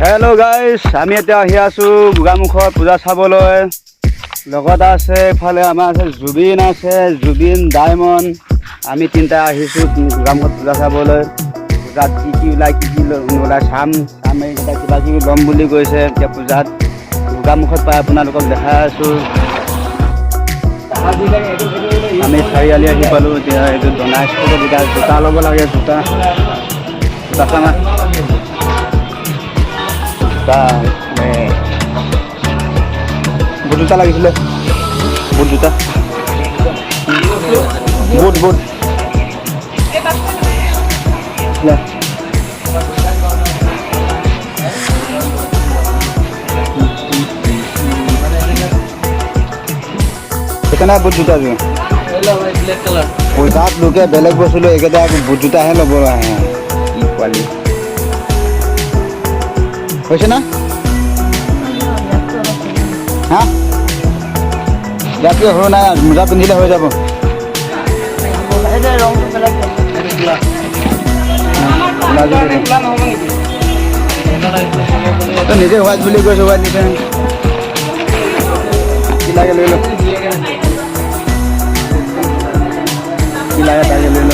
Hello' guys, আমি এতিয়া আহি আছোঁ গোগামুখত পূজা চাবলৈ। লগত আছে এইফালে আমাৰ আছে জুবিন ডায়মণ্ড। আমি তিনিটা আহিছোঁ গোগামুখত পূজা চাবলৈ। পূজাত কি ওলাই কি নোলাই চাম এইকেইটা কিবা কিবি ল'ম বুলি কৈছে। এতিয়া পূজাত গোগামুখত পাই আপোনালোকক দেখাই আছোঁ। আমি চাৰিআলি আহি পালোঁ। এতিয়া এইটো দনা স্কুলত এতিয়া জোতা ল'ব লাগে। জোতা চাম বুট জোতা লাগিছিলে। বুট জোতা বুট সেইকাৰণে বুট জোতা পইচাত লোকে বেলেগ বস্তু লৈ এইকেইটা বুট জোতাহে ল'ব আহে। পোৱালি হৈছে না হা ইয়াতকৈ সৰু নাই। মোজা পিন্ধিলে হৈ যাব। নিজে হোৱাইট বুলি কৈছোঁ। হোৱাইট দিছে কি লাগে লৈ ল। কি লাগে তাকে লৈ ল।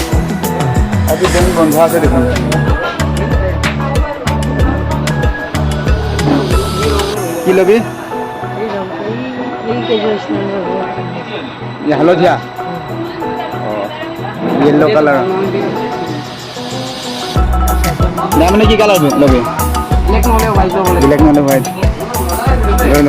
আজি বেংক বন্ধ আছে দেখোন। কি ল'বি? হালধীয়া য়েল্লো কালাৰ। নাই মানে কি কালাৰ ল'বি? ব্লেক নহ'লে হোৱাইট লৈ ল।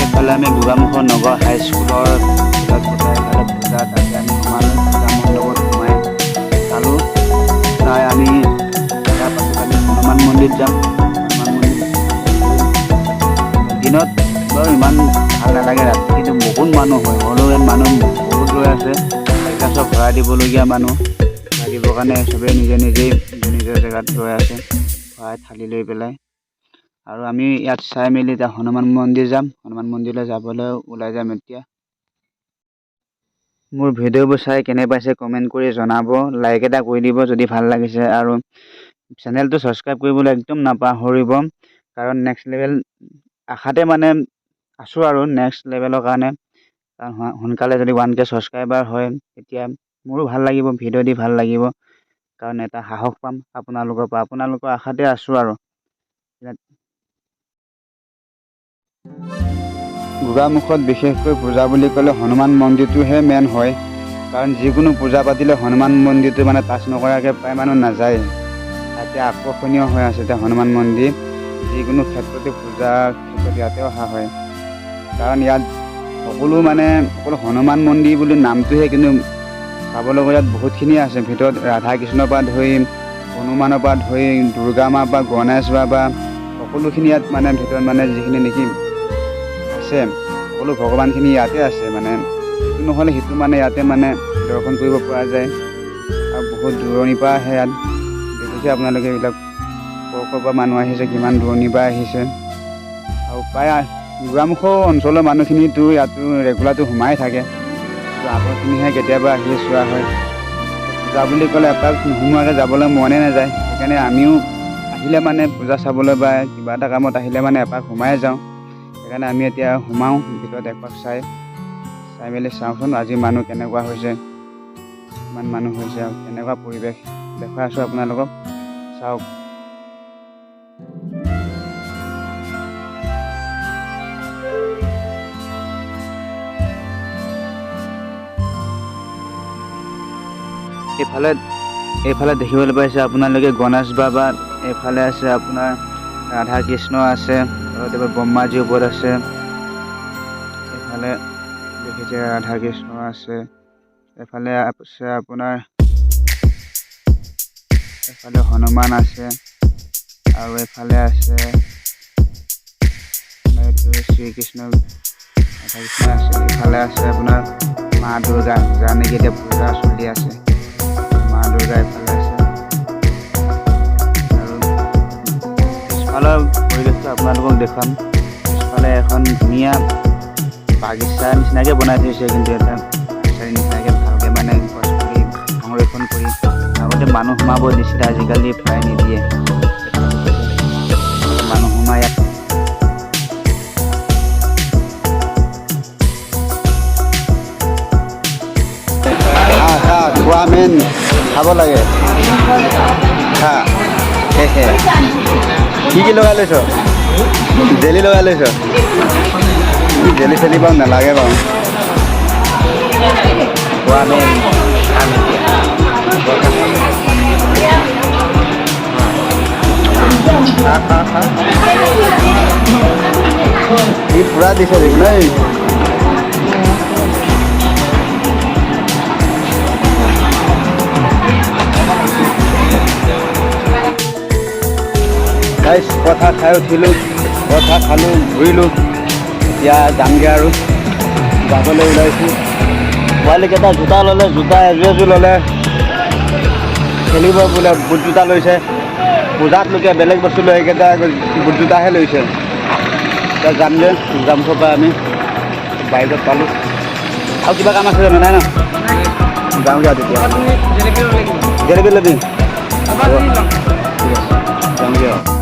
এইফালে আমি গোগামুখৰ নগৰ হাইস্কুলৰ পূজা তাতে আমি সোমালোঁ। পূজা মণ্ডপত সোমাই চালোঁ। চাই আমি তাৰ পাছত আমি হনুমান মন্দিৰ যাম। হনুমান মন্দিৰ দিনত বাৰু ইমান ভাল নালাগে, ৰাতি কিন্তু বহুত মানুহ হয়। হ'লেও ইয়াত মানুহ বহুত ৰৈ আছে। এতিয়া চব ভৰাই দিবলগীয়া মানুহ। ভৰাই দিবৰ কাৰণে চবেই নিজেই নিজৰ জেগাত ৰৈ আছে ভৰাই থালি লৈ পেলাই। আৰু আমি ইয়াত চাই মেলি এতিয়া হনুমান মন্দিৰ যাম। হনুমান মন্দিৰলৈ যাবলৈ ওলাই যাম এতিয়া। মোৰ ভিডিঅ'বোৰ চাই কেনে পাইছে কমেণ্ট কৰি জনাব। লাইক এটা কৰি দিব যদি ভাল লাগিছে। আৰু চেনেলটো ছাবস্ক্ৰাইব কৰিবলৈ একদম নাপাহৰিব। কাৰণ নেক্সট লেভেল আশাতে মানে আছোঁ আৰু নেক্সট লেভেলৰ কাৰণে। কাৰণ সোনকালে যদি 1K ছাবস্ক্ৰাইবাৰ হয় তেতিয়া মোৰো ভাল লাগিব, ভিডিঅ' দি ভাল লাগিব। কাৰণ এটা সাহস পাম আপোনালোকৰ পৰা। আপোনালোকৰ আশাতে আছোঁ আৰু। গোগামুখত বিশেষকৈ পূজা বুলি ক'লে হনুমান মন্দিৰটোহে মেইন হয়। কাৰণ যিকোনো পূজা পাতিলে হনুমান মন্দিৰটো মানে টাচ নকৰাকৈ প্ৰায় মানুহ নাযায়। এতিয়া আকৰ্ষণীয় হৈ আছে এতিয়া হনুমান মন্দিৰ। যিকোনো ক্ষেত্ৰতে পূজাৰ ক্ষেত্ৰত ইয়াতে অহা হয়। কাৰণ ইয়াত সকলো হনুমান মন্দিৰ বুলি নামটোহে, কিন্তু চাবলৈ গ'লে ইয়াত বহুতখিনি আছে। ভিতৰত ৰাধা কৃষ্ণৰ পৰা ধৰি হনুমানৰ পৰা ধৰি দুৰ্গা মাৰ পৰা গণেশ বাবা সকলোখিনি ইয়াত ভিতৰত যিখিনি নেকি আছে সকলো ভগৱানখিনি ইয়াতে আছে। ইটো নহ'লে সিটো ইয়াতে দৰ্শন কৰিব পৰা যায়। আৰু বহুত দূৰণিৰ পৰা আহে ইয়াত। দেখিছে আপোনালোকে এইবিলাক ক'ৰ পৰা মানুহ আহিছে, কিমান দূৰণিৰ পৰা আহিছে। আৰু প্ৰায় গোগামুখৰ অঞ্চলৰ মানুহখিনিতো ইয়াতো ৰেগুলাৰটো সোমাই থাকে। আগৰখিনিহে কেতিয়াবা আহি চোৱা হয়। পূজা বুলি ক'লে এপাক নোসোমোৱাকৈ যাবলৈ মনে নাযায়। সেইকাৰণে আমিও আহিলে পূজা চাবলৈ বা কিবা এটা কামত আহিলে এপাক সোমাই যাওঁ। সেইকাৰণে আমি এতিয়া সোমাওঁ ভিতৰত একপাক চাই মেলি চাওঁচোন আজি মানুহ কেনেকুৱা হৈছে, কিমান মানুহ হৈছে আৰু কেনেকুৱা পৰিৱেশ দেখুৱাই আছোঁ আপোনালোকক। চাওক। এইফালে দেখিবলৈ পাইছে আপোনালোকে গণেশ বাবা। এইফালে আছে আপোনাৰ ৰাধা কৃষ্ণ আছে। ব্ৰহ্মাজীৰ ওপৰত আছে। এইফালে দেখিছে ৰাধা কৃষ্ণ আছে। এইফালে আছে আপোনাৰ এইফালে হনুমান আছে। আৰু এইফালে আছে শ্ৰীকৃষ্ণ ৰাধাকৃষ্ণ আছে, ইফালে আছে আপোনাৰ মা দুৰ্গা, যাৰ নেকি এতিয়া পূজা চলি আছে। মা দুৰ্গা ইফালে আছে আৰু পিছফালৰ পৰিৱেশটো আপোনালোকক দেখুৱাম। পিছফালে এখন ধুনীয়া বাগিচা নিচিনাকৈ বনাই থৈছে, কিন্তু এটা নাৰ্চাৰী নিচিনাকৈ ভালকৈ মানে গছ পুলি সংৰক্ষণ কৰি। আগতে মানুহ সোমাব দিছিলে, আজিকালি প্ৰায় নিদিয়ে। মানুহ সোমাই ইয়াত খোৱা মেইন খাব লাগে। খা সেহে কি লগাই লৈছ? জেলি লগাই লৈছ? জেলি চেলি বাৰু নালাগে বাৰু। খোৱা মেইন খাম খা ই পূৰা দিছে দেখোন দেই। কথা খাই উঠিলোঁ, কথা খালোঁ, ঘূৰিলোঁ। এতিয়া যামগৈ আৰু যাবলৈ ওলাইছোঁ। পোৱালীকেইটা জোতা ল'লে, জোতা এযোৰ ল'লে, খেলিব বোলে বুট জোতা লৈছে। পূজাত লোকে বেলেগ বস্তু লৈ, এইকেইটা বুট জোতাহে লৈছে। এতিয়া যামগৈ, জামুকৰ পৰা আমি বাইকত পালোঁ। আৰু কিবা কাম আছে জানো? নাই ন? যাওঁগৈ আৰু তেতিয়া। জেলেপি ল'বি? যাওঁগৈ আৰু।